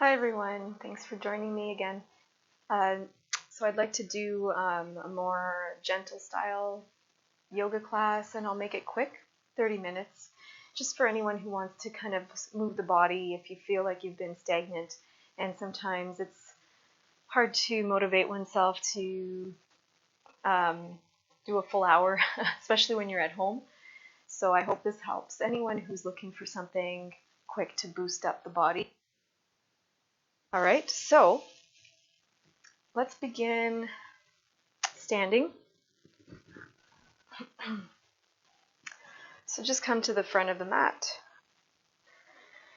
Hi everyone, thanks for joining me again. Uh, so I'd like to do a more gentle style yoga class, and I'll make it quick, 30 minutes, just for anyone who wants to kind of move the body if you feel like you've been stagnant. And sometimes it's hard to motivate oneself to do a full hour, especially when you're at home. So I hope this helps anyone who's looking for something quick to boost up the body. All right, so let's begin standing. So just come to the front of the mat.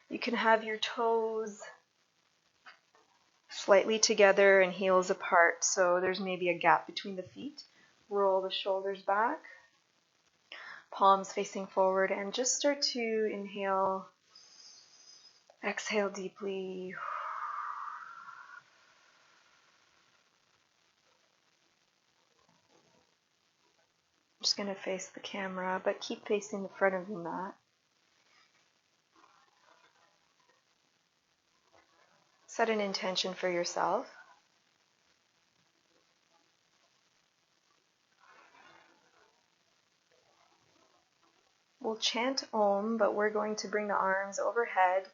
You can have your toes slightly together and heels apart, so there's maybe a gap between the feet. Roll the shoulders back, palms facing forward, and just start to inhale, exhale deeply. I'm just going to face the camera, but keep facing the front of the mat. Set an intention for yourself. We'll chant Om, but we're going to bring the arms overhead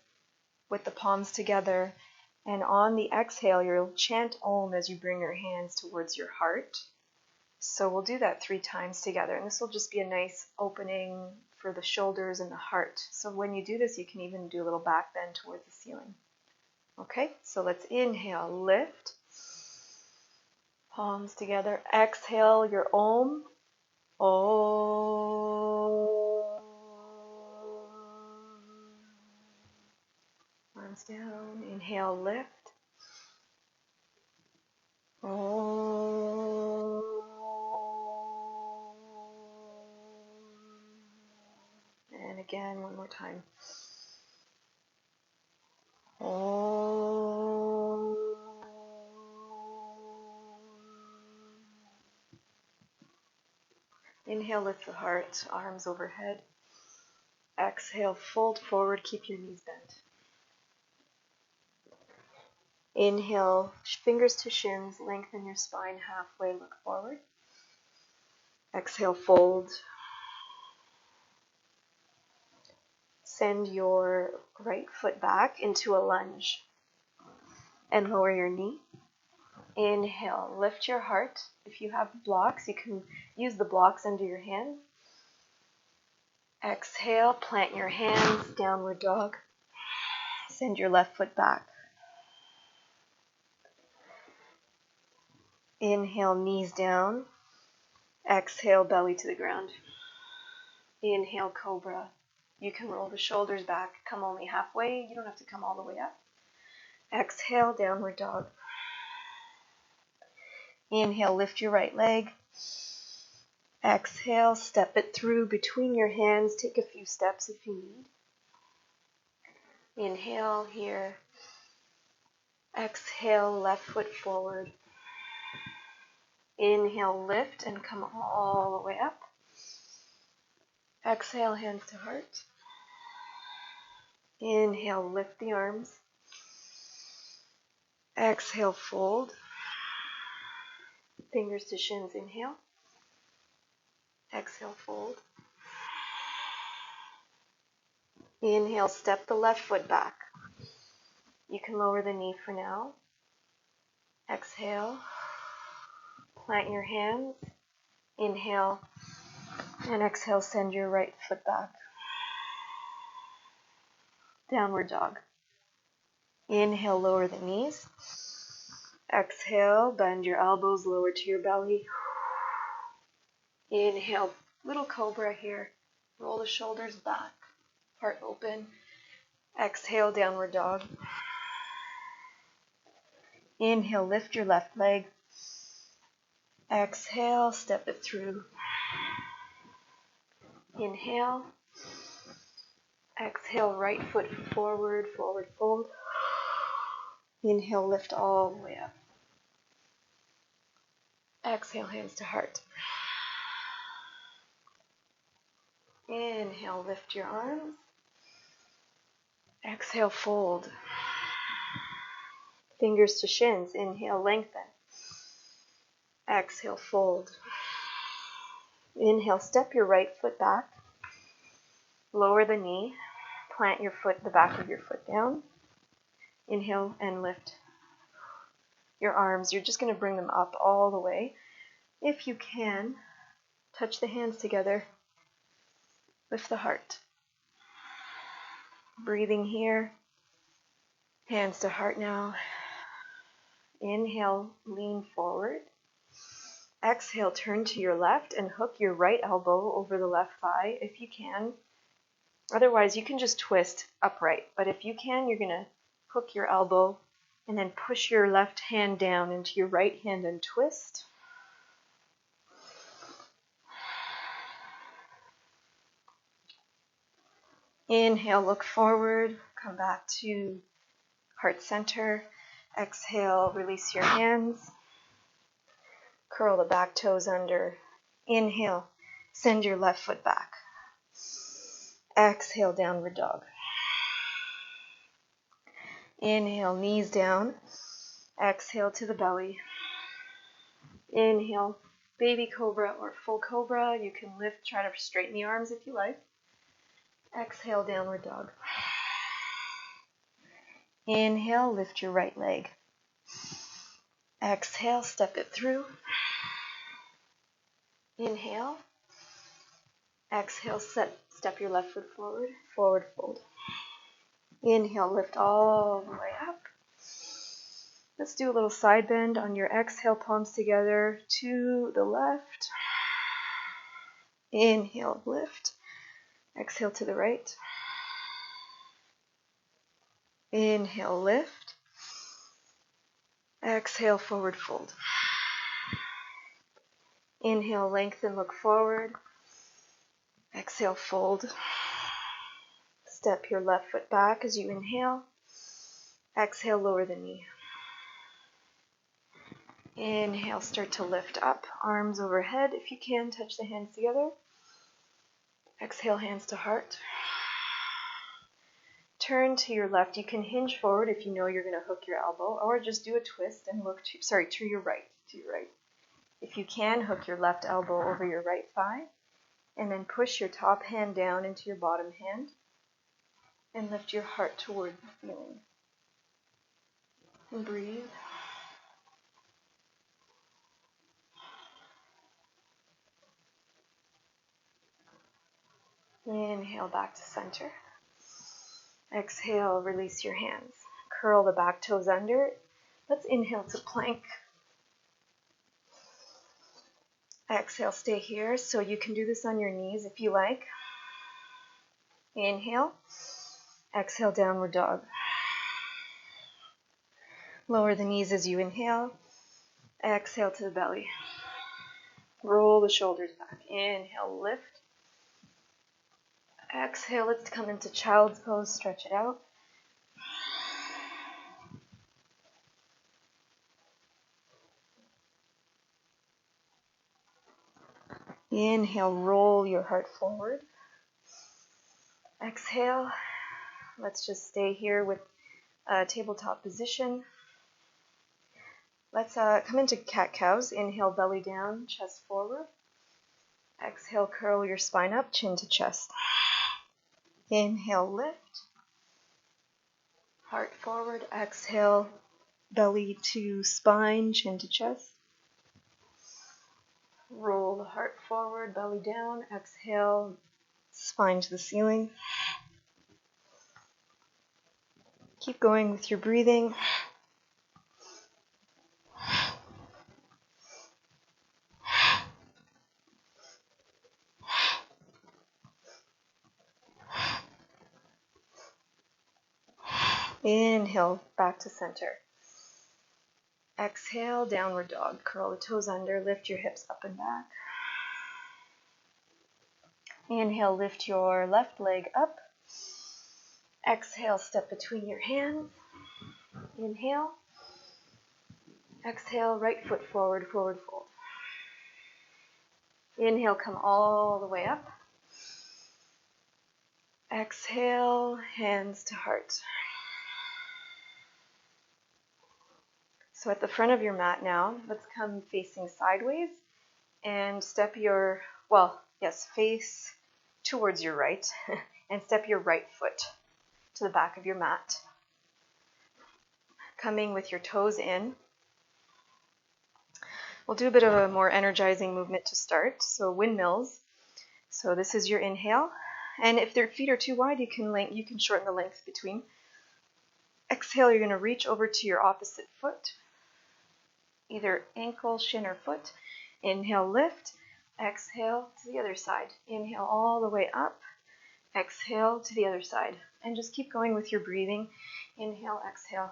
with the palms together. And on the exhale, you'll chant Om as you bring your hands towards your heart. So we'll do that 3 times together. And this will just be a nice opening for the shoulders and the heart. So when you do this, you can even do a little back bend towards the ceiling. Okay, so let's inhale, lift. Palms together. Exhale your Om. Om. Arms down. Inhale, lift. Om. And again, one more time. Om. Inhale, lift the heart, arms overhead. Exhale, fold forward, keep your knees bent. Inhale, fingers to shins, lengthen your spine halfway, look forward. Exhale, fold. Send your right foot back into a lunge and lower your knee. Inhale, lift your heart. If you have blocks, you can use the blocks under your hands. Exhale, plant your hands, downward dog. Send your left foot back. Inhale, knees down. Exhale, belly to the ground. Inhale, cobra. You can roll the shoulders back, come only halfway. You don't have to come all the way up. Exhale, downward dog. Inhale, lift your right leg. Exhale, step it through between your hands. Take a few steps if you need. Inhale here. Exhale, left foot forward. Inhale, lift and come all the way up. Exhale, hands to heart. Inhale, lift the arms. Exhale, fold. Fingers to shins, inhale. Exhale, fold. Inhale, step the left foot back. You can lower the knee for now. Exhale. Plant your hands. Inhale. And exhale, send your right foot back. Downward dog. Inhale, lower the knees. Exhale, bend your elbows, lower to your belly. Inhale, little cobra here. Roll the shoulders back. Heart open. Exhale, downward dog. Inhale, lift your left leg. Exhale, step it through. Inhale. Exhale, right foot forward, forward fold. Inhale, lift all the way up. Exhale, hands to heart. Inhale, lift your arms. Exhale, fold. Fingers to shins. Inhale, lengthen. Exhale, fold. Inhale, step your right foot back. Lower the knee. Plant your foot, the back of your foot down. Inhale and lift your arms. You're just going to bring them up all the way. If you can, touch the hands together. Lift the heart. Breathing here. Hands to heart now. Inhale, lean forward. Exhale, turn to your left and hook your right elbow over the left thigh if you can. Otherwise, you can just twist upright. But if you can, you're going to hook your elbow and then push your left hand down into your right hand and twist. Inhale, look forward. Come back to heart center. Exhale, release your hands. Curl the back toes under. Inhale, send your left foot back. Exhale, downward dog. Inhale, knees down. Exhale to the belly. Inhale, baby cobra or full cobra. You can lift, try to straighten the arms if you like. Exhale, downward dog. Inhale, lift your right leg. Exhale, step it through. Inhale. Exhale, step your left foot forward. Forward fold. Inhale, lift all the way up. Let's do a little side bend on your exhale, palms together to the left. Inhale, lift. Exhale to the right. Inhale, lift. Exhale, forward fold. Inhale, lengthen, look forward. Exhale, fold. Step your left foot back as you inhale. Exhale, lower the knee. Inhale, start to lift up, arms overhead. If you can, touch the hands together. Exhale, hands to heart. Turn to your left. You can hinge forward if you know you're going to hook your elbow, or just do a twist and look to your right. If you can, hook your left elbow over your right thigh, and then push your top hand down into your bottom hand, and lift your heart toward the ceiling. And breathe. Inhale back to center. Exhale, release your hands. Curl the back toes under. Let's inhale to plank. Exhale, stay here. So you can do this on your knees if you like. Inhale. Exhale, downward dog. Lower the knees as you inhale. Exhale to the belly. Roll the shoulders back. Inhale, lift. Exhale, let's come into child's pose. Stretch it out. Inhale, roll your heart forward. Exhale, let's just stay here with tabletop position. Let's come into cat-cows. Inhale, belly down, chest forward. Exhale, curl your spine up, chin to chest. Inhale, lift. Heart forward. Exhale, belly to spine, chin to chest. Roll the heart forward, belly down. Exhale, spine to the ceiling. Keep going with your breathing. Inhale, back to center. Exhale, downward dog. Curl the toes under, lift your hips up and back. Inhale, lift your left leg up. Exhale, step between your hands. Inhale. Exhale, right foot forward, forward fold. Inhale, come all the way up. Exhale, hands to heart. So at the front of your mat now, let's come facing sideways and step your, face towards your right and step your right foot to the back of your mat. Coming with your toes in. We'll do a bit of a more energizing movement to start. So windmills. So this is your inhale. And if their feet are too wide, you can shorten the length between. Exhale, you're going to reach over to your opposite foot, either ankle, shin, or foot. Inhale, lift. Exhale to the other side. Inhale all the way up. Exhale to the other side. And just keep going with your breathing. Inhale, exhale.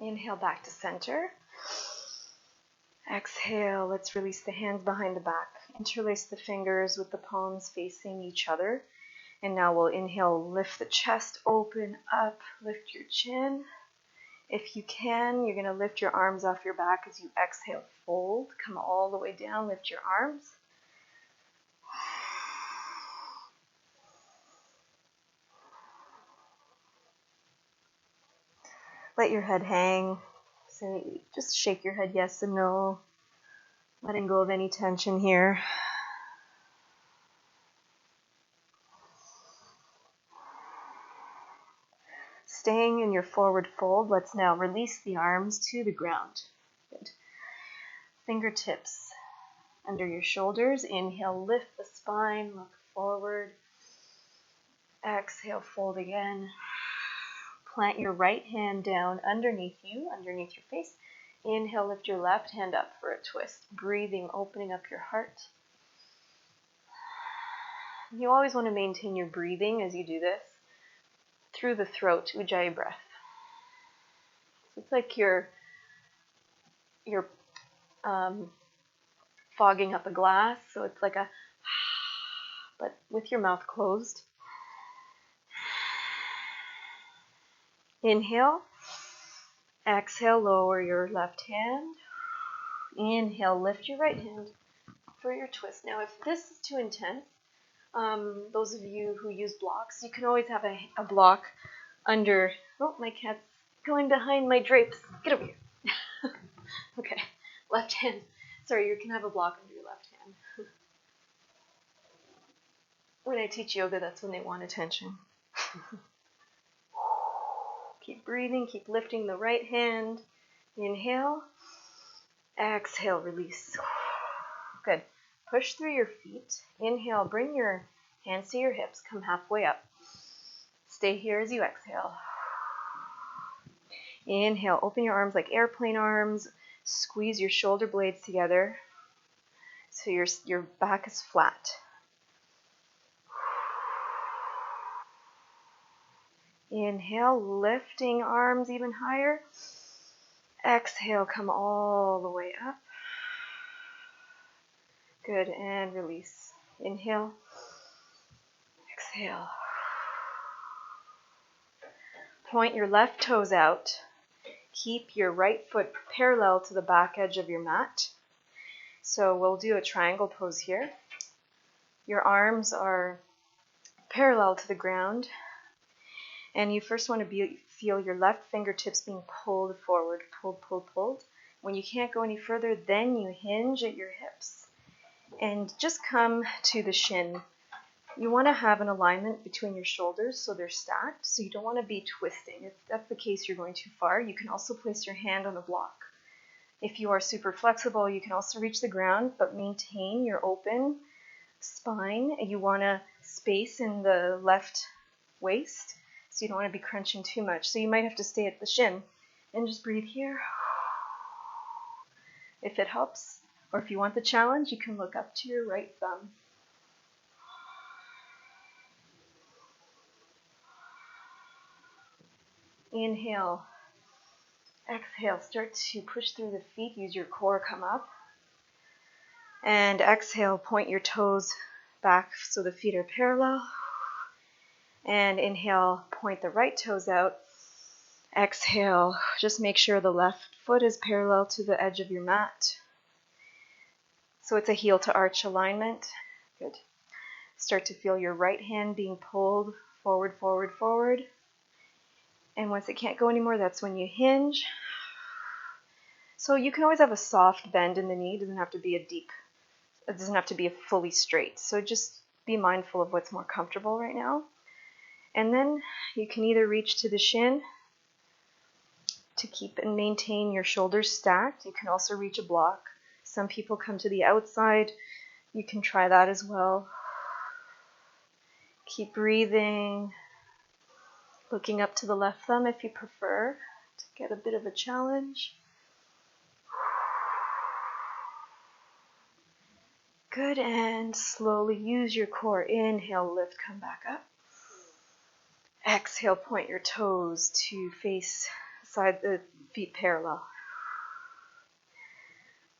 Inhale back to center. Exhale, let's release the hands behind the back. Interlace the fingers with the palms facing each other. And now we'll inhale, lift the chest, open up, lift your chin. If you can, you're going to lift your arms off your back as you exhale, fold, come all the way down, lift your arms. Let your head hang. So just shake your head yes and no. Letting go of any tension here. Staying in your forward fold, let's now release the arms to the ground. Good. Fingertips under your shoulders. Inhale, lift the spine, look forward. Exhale, fold again. Plant your right hand down underneath you, underneath your face. Inhale, lift your left hand up for a twist. Breathing, opening up your heart. You always want to maintain your breathing as you do this through the throat, Ujjayi breath. So it's like you're fogging up a glass, so it's like a but with your mouth closed. Inhale. Exhale, lower your left hand. Inhale, lift your right hand for your twist. Now, if this is too intense, those of you who use blocks, you can always have a block under. Oh, my cat's going behind my drapes. Get over here. Okay, left hand. Sorry, you can have a block under your left hand. When I teach yoga, that's when they want attention. Keep breathing, keep lifting the right hand. Inhale. Exhale, release. Good. Push through your feet. Inhale, bring your hands to your hips. Come halfway up. Stay here as you exhale. Inhale, open your arms like airplane arms. Squeeze your shoulder blades together so your back is flat. Inhale, lifting arms even higher. Exhale, come all the way up. Good, and release. Inhale. Exhale. Point your left toes out. Keep your right foot parallel to the back edge of your mat. So we'll do a triangle pose here. Your arms are parallel to the ground. And you first want to feel your left fingertips being pulled forward, pulled. When you can't go any further, then you hinge at your hips. And just come to the shin. You want to have an alignment between your shoulders so they're stacked, so you don't want to be twisting. If that's the case, you're going too far. You can also place your hand on the block. If you are super flexible, you can also reach the ground, but maintain your open spine. You want to space in the left waist, so you don't want to be crunching too much. So you might have to stay at the shin and just breathe here. If it helps, or if you want the challenge, you can look up to your right thumb. Inhale. Exhale. Start to push through the feet. Use your core, come up. And exhale, point your toes back so the feet are parallel. And inhale, point the right toes out. Exhale, just make sure the left foot is parallel to the edge of your mat. So it's a heel to arch alignment. Good. Start to feel your right hand being pulled forward, forward, forward. And once it can't go anymore, that's when you hinge. So you can always have a soft bend in the knee. It doesn't have to be it doesn't have to be a fully straight. So just be mindful of what's more comfortable right now. And then you can either reach to the shin to keep and maintain your shoulders stacked. You can also reach a block. Some people come to the outside. You can try that as well. Keep breathing. Looking up to the left thumb if you prefer to get a bit of a challenge. Good, and slowly use your core. Inhale, lift, come back up. Exhale, point your toes to face the feet parallel.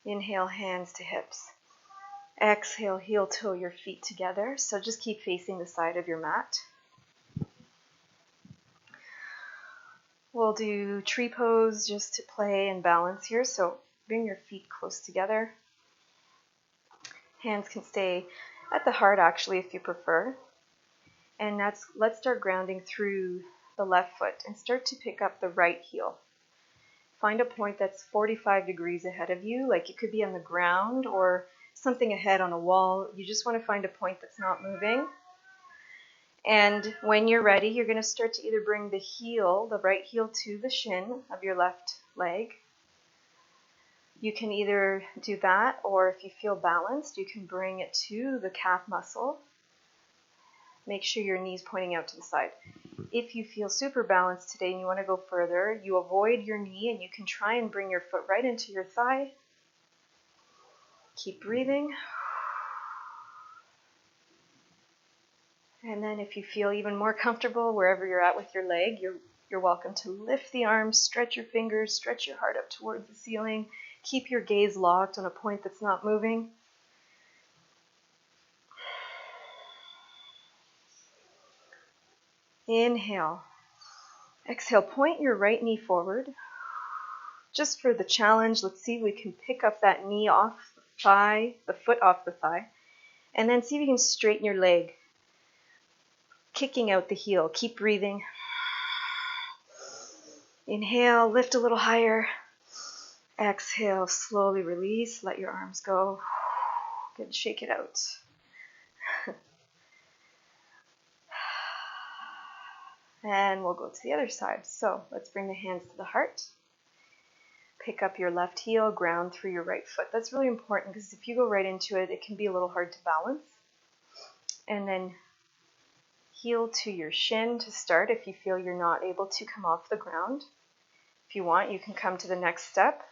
Inhale, hands to hips. Exhale, heel toe your feet together. So just keep facing the side of your mat. We'll do tree pose just to play and balance here. So bring your feet close together. Hands can stay at the heart actually if you prefer. And let's start grounding through the left foot and start to pick up the right heel. Find a point that's 45 degrees ahead of you, like it could be on the ground or something ahead on a wall. You just want to find a point that's not moving. And when you're ready, you're going to start to either bring the right heel to the shin of your left leg. You can either do that, or if you feel balanced, you can bring it to the calf muscle. Make sure your knee's pointing out to the side. If you feel super balanced today and you want to go further, you avoid your knee and you can try and bring your foot right into your thigh. Keep breathing. And then if you feel even more comfortable wherever you're at with your leg, you're welcome to lift the arms, stretch your fingers, stretch your heart up towards the ceiling. Keep your gaze locked on a point that's not moving. Inhale. Exhale, point your right knee forward. Just for the challenge, let's see if we can pick up that knee off the thigh, the foot off the thigh, and then see if you can straighten your leg, kicking out the heel. Keep breathing. Inhale, lift a little higher. Exhale, slowly release, let your arms go. Good, shake it out. And we'll go to the other side. So let's bring the hands to the heart. Pick up your left heel, ground through your right foot. That's really important because if you go right into it, it can be a little hard to balance. And then heel to your shin to start if you feel you're not able to come off the ground. If you want, you can come to the next step.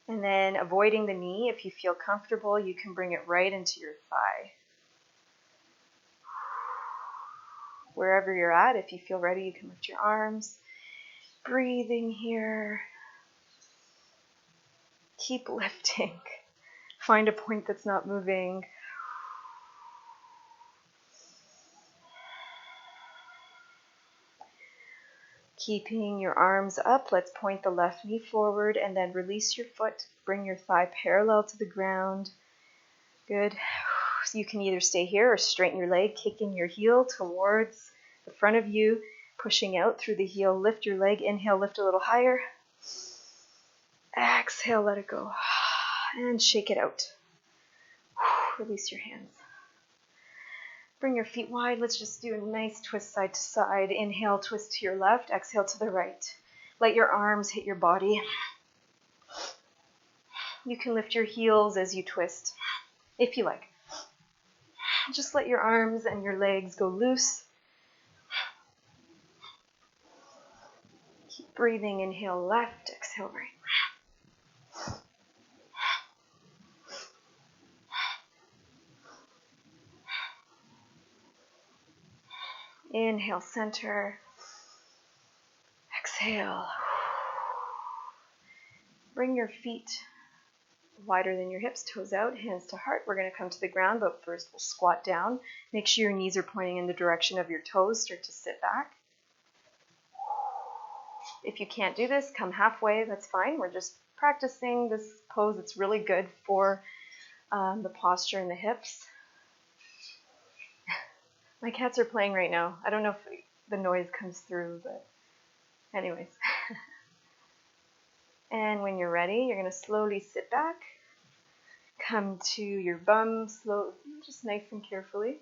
And then avoiding the knee, if you feel comfortable, you can bring it right into your thigh. Wherever you're at, if you feel ready, you can lift your arms. Breathing here. Keep lifting. Find a point that's not moving. Keeping your arms up, let's point the left knee forward and then release your foot. Bring your thigh parallel to the ground. Good. So you can either stay here or straighten your leg, kicking your heel towards the front of you, pushing out through the heel. Lift your leg. Inhale, lift a little higher. Exhale, let it go. And shake it out. Release your hands. Bring your feet wide. Let's just do a nice twist side to side. Inhale, twist to your left. Exhale to the right. Let your arms hit your body. You can lift your heels as you twist, if you like. Just let your arms and your legs go loose. Keep breathing. Inhale left, exhale right. Inhale, center. Exhale. Bring your feet wider than your hips, toes out, hands to heart. We're going to come to the ground, but first we'll squat down. Make sure your knees are pointing in the direction of your toes. Start to sit back. If you can't do this, come halfway. That's fine. We're just practicing this pose. It's really good for the posture and the hips. My cats are playing right now. I don't know if the noise comes through, but anyways. And when you're ready, you're going to slowly sit back. Come to your bum, slow, just nice and carefully.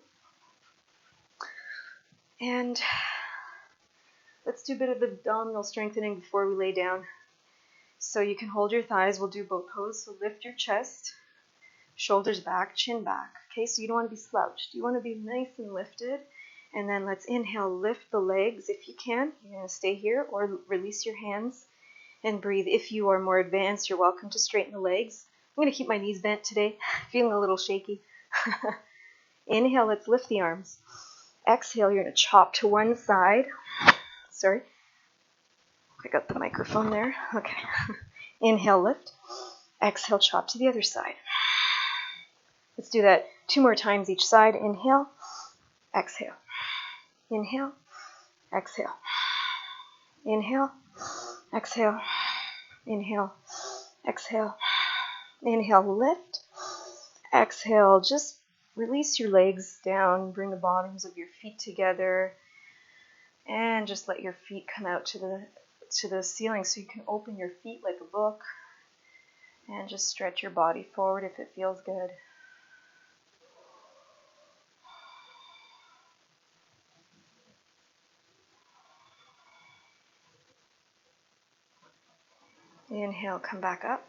And let's do a bit of abdominal strengthening before we lay down. So you can hold your thighs. We'll do both poses. So lift your chest, shoulders back, chin back. Okay, so you don't want to be slouched. You want to be nice and lifted. And then let's inhale, lift the legs if you can. You're going to stay here or release your hands and breathe. If you are more advanced, you're welcome to straighten the legs. I'm going to keep my knees bent today. Feeling a little shaky. Inhale, let's lift the arms. Exhale, you're going to chop to one side. Sorry. Pick up the microphone there. Okay. Inhale, lift. Exhale, chop to the other side. Let's do that 2 more times each side. Inhale, exhale. Inhale, exhale. Inhale, exhale. Inhale, exhale. Inhale, lift. Exhale, just release your legs down. Bring the bottoms of your feet together. And just let your feet come out to the ceiling so you can open your feet like a book. And just stretch your body forward if it feels good. Inhale, come back up.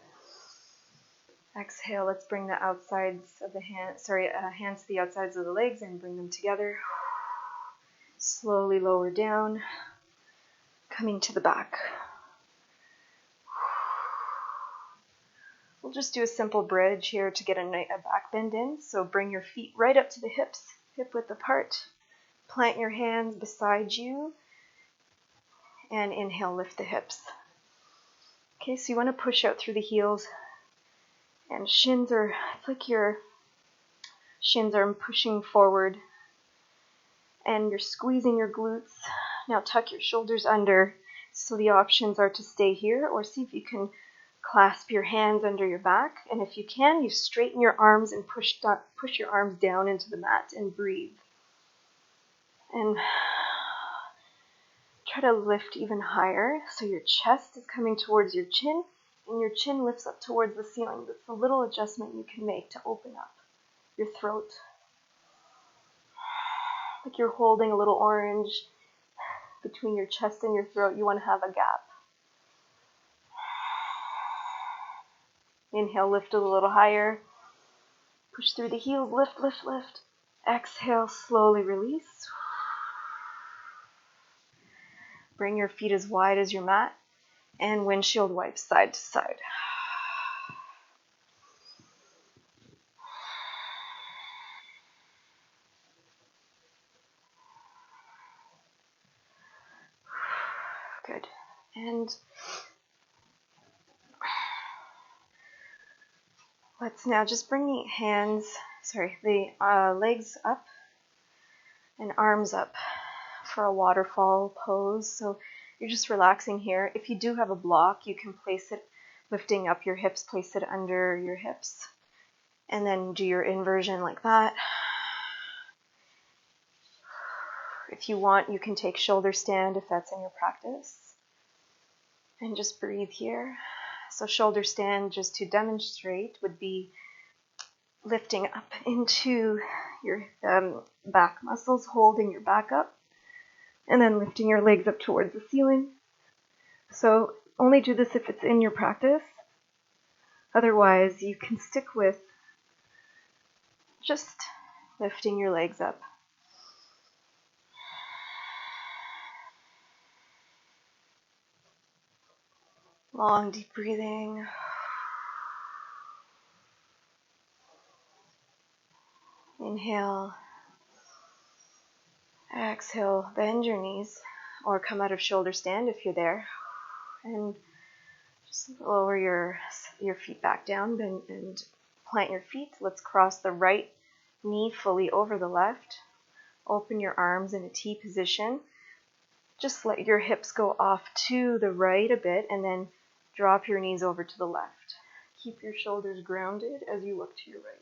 Exhale, let's bring the outsides of the hands to the outsides of the legs and bring them together. Slowly lower down, coming to the back. We'll just do a simple bridge here to get a back bend in. So bring your feet right up to the hips, hip width apart. Plant your hands beside you. And inhale, lift the hips. Okay, so you want to push out through the heels. And it's like your shins are pushing forward. And you're squeezing your glutes. Now tuck your shoulders under. So the options are to stay here or see if you can clasp your hands under your back. And if you can, you straighten your arms and push your arms down into the mat and breathe. And try to lift even higher. So your chest is coming towards your chin and your chin lifts up towards the ceiling. That's a little adjustment you can make to open up your throat. Like you're holding a little orange between your chest and your throat. You want to have a gap. Inhale, lift a little higher. Push through the heels, lift, lift, lift. Exhale, slowly release. Bring your feet as wide as your mat and windshield wipe side to side. Good. And let's now just bring the legs up and arms up for a waterfall pose. So you're just relaxing here. If you do have a block, you can place it, lifting up your hips, place it under your hips, and then do your inversion like that. If you want, you can take shoulder stand if that's in your practice. And just breathe here. So shoulder stand, just to demonstrate, would be lifting up into your back muscles, holding your back up, and then lifting your legs up towards the ceiling. So only do this if it's in your practice. Otherwise, you can stick with just lifting your legs up. Long, deep breathing. Inhale. Exhale, bend your knees or come out of shoulder stand if you're there. And Just lower your feet back down and plant your feet. Let's cross the right knee fully over the left. Open your arms in a T position. Just let your hips go off to the right a bit and then drop your knees over to the left. Keep your shoulders grounded as you look to your right.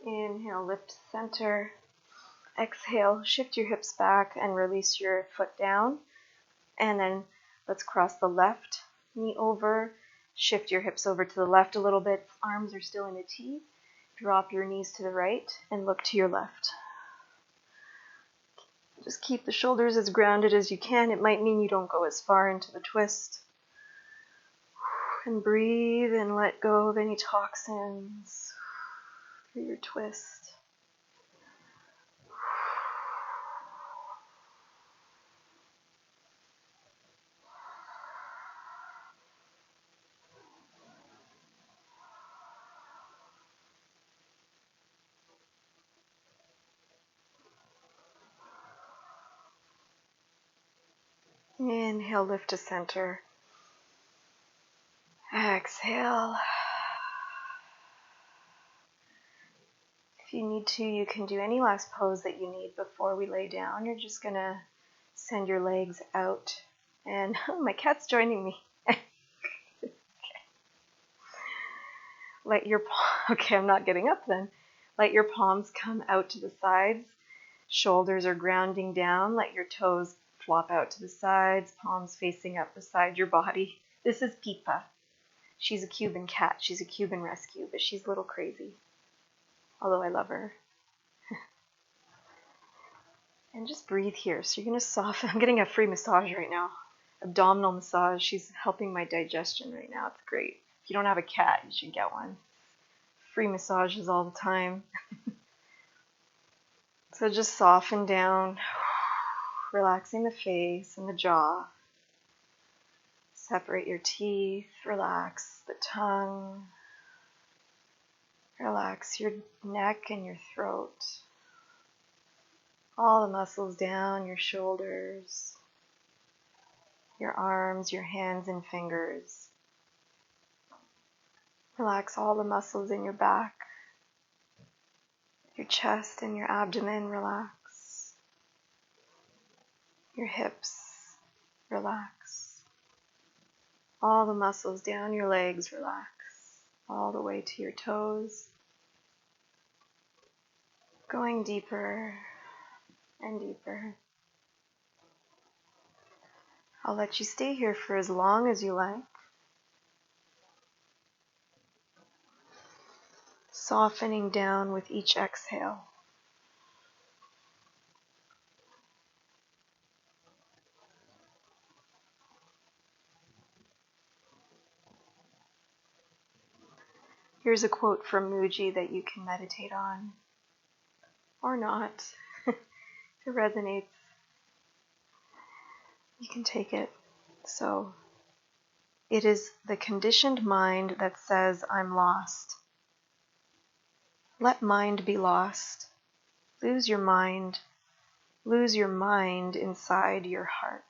Inhale, lift to center. Exhale, shift your hips back and release your foot down. And then let's cross the left knee over. Shift your hips over to the left a little bit. Arms are still in a T. Drop your knees to the right and look to your left. Just keep the shoulders as grounded as you can. It might mean you don't go as far into the twist. And breathe and let go of any toxins through your twist. Inhale, lift to center. Exhale. If you need to, you can do any last pose that you need before we lay down. You're just going to send your legs out. And my cat's joining me. Okay, I'm not getting up then. Let your palms come out to the sides. Shoulders are grounding down. Let your toes flop out to the sides, palms facing up beside your body. This is Pipa. She's a Cuban cat. She's a Cuban rescue, but she's a little crazy. Although I love her. And just breathe here. So you're going to soften. I'm getting a free massage right now. Abdominal massage. She's helping my digestion right now. It's great. If you don't have a cat, you should get one. Free massages all the time. So just soften down, relaxing the face and the jaw. Separate your teeth, relax the tongue. Relax your neck and your throat. All the muscles down, your shoulders, your arms, your hands and fingers. Relax all the muscles in your back. Your chest and your abdomen, relax. Your hips, relax. All the muscles down your legs, relax. All the way to your toes. Going deeper and deeper. I'll let you stay here for as long as you like. Softening down with each exhale. Here's a quote from Mooji that you can meditate on, or not. If it resonates, you can take it. So, it is the conditioned mind that says, I'm lost. Let mind be lost. Lose your mind. Lose your mind inside your heart.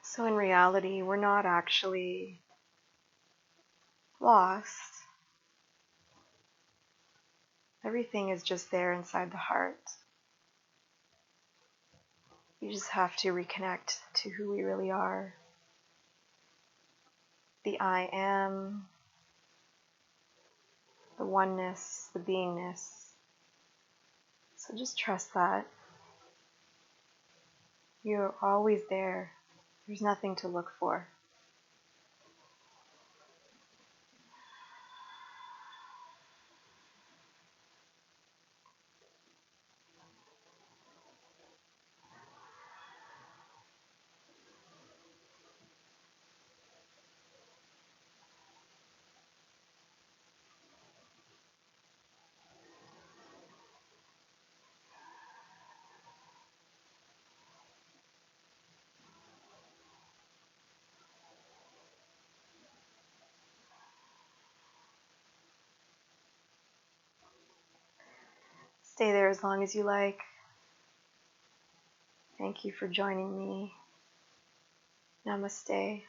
So in reality, we're not actually lost. Everything is just there inside the heart. You just have to reconnect to who we really are. The I am, the oneness, the beingness. So just trust that. You're always there. There's nothing to look for. Stay there as long as you like. Thank you for joining me. Namaste.